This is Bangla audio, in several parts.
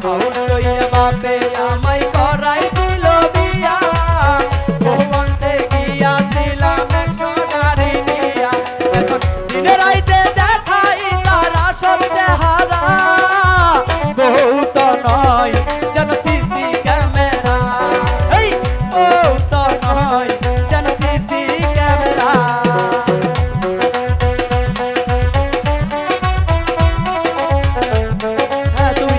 হাউস লইয়া বাপে আমায় করাইছিল বিয়া ভুবনতে গিয়াছিলাম এক সোনারি নিয়া এখন দিনে রাইতে দেখাই তার আসল চেহারা বউ তো নয় যেন সিসি ক্যামেরা এই বউ তো নয় যেন সিসি ক্যামেরা হ্যাঁ তুই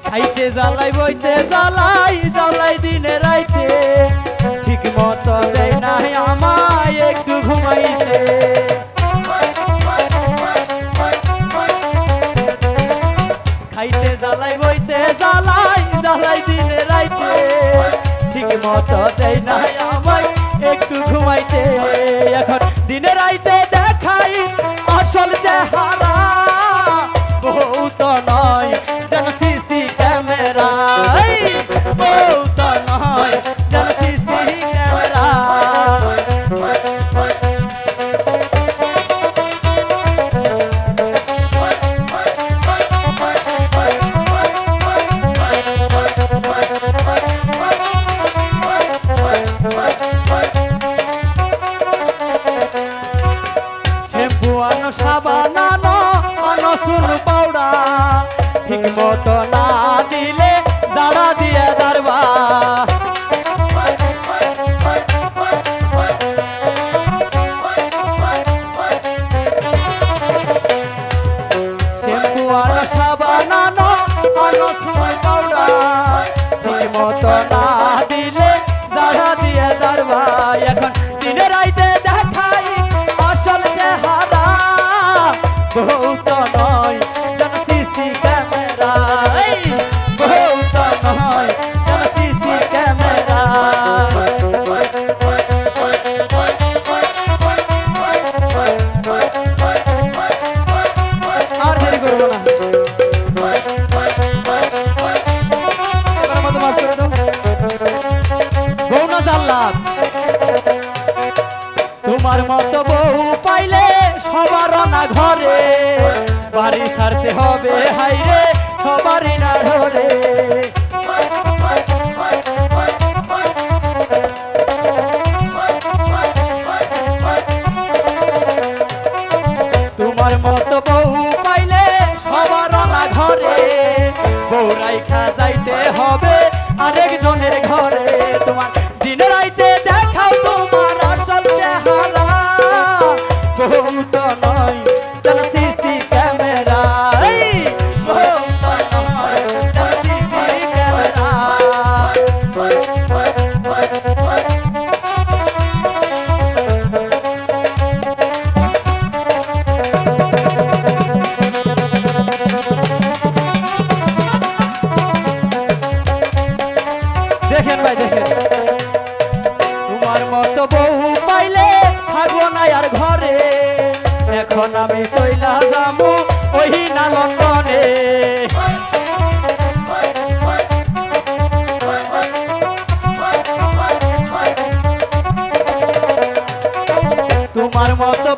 খাইতে জ্বালাই বইতে জ্বালাই জ্বালাই দিনে রাইতে ঠিক মতো দেয় না আমায় একটু ঘুমাইতে খাইতে জ্বালাই বইতে জ্বালাই জ্বালাই দিনে রাইতে ঠিক মতো দেয় না আমায় একটু ঘুমাইতে এখন দিনে রাইতে দেখাই আসল চেহারা বউ তো নয় যেন সিসি ক্যামেরা বউ তো নয় যেন সিসি ক্যামেরা শ্যাম্পু আনো সাবান আনো আনো চুল পাউডার ঠিক মতো না দিলে জাড়া দিয়ে দাঁড়বা শ্যাম্পু আনো সাবান আনো আনো চুল পাউডার ঠিক মতো না দিলে জাড়া দিয়ে দাঁড়বা এখন দিনে রাইতে দেখাই আসল চেহারা বউ তো নয় যেন সিসি ক্যামেরা বউ তো নয় যেন সিসি ক্যামেরা আর দেরি করবো না এবার মতো মাফ করে দাও বউ না জাল্লাদ তোমার মতো বউ পাইলে সবার না ঘরে বাড়ি ছাড়তে হবে হাইরে সবারই না ধরে তোমার মতো বউ পাইলে সবার না ঘরে বউ রাইখা যাইতে হবে আরেকজনের ঘরে তোমার দিনে রাইতে দেখাও তোমার আসল চেহারা বউ তো নয় যেন সিসি ক্যামেরা বউ তো নয় যেন সিসি ক্যামেরা দেখেন ভাই দেখেন তোমার মতো বউ পাইলে থাকবো না আর ঘরে এখন আমি চইলা যাবো ওই না লন্ডনে তোমার মতো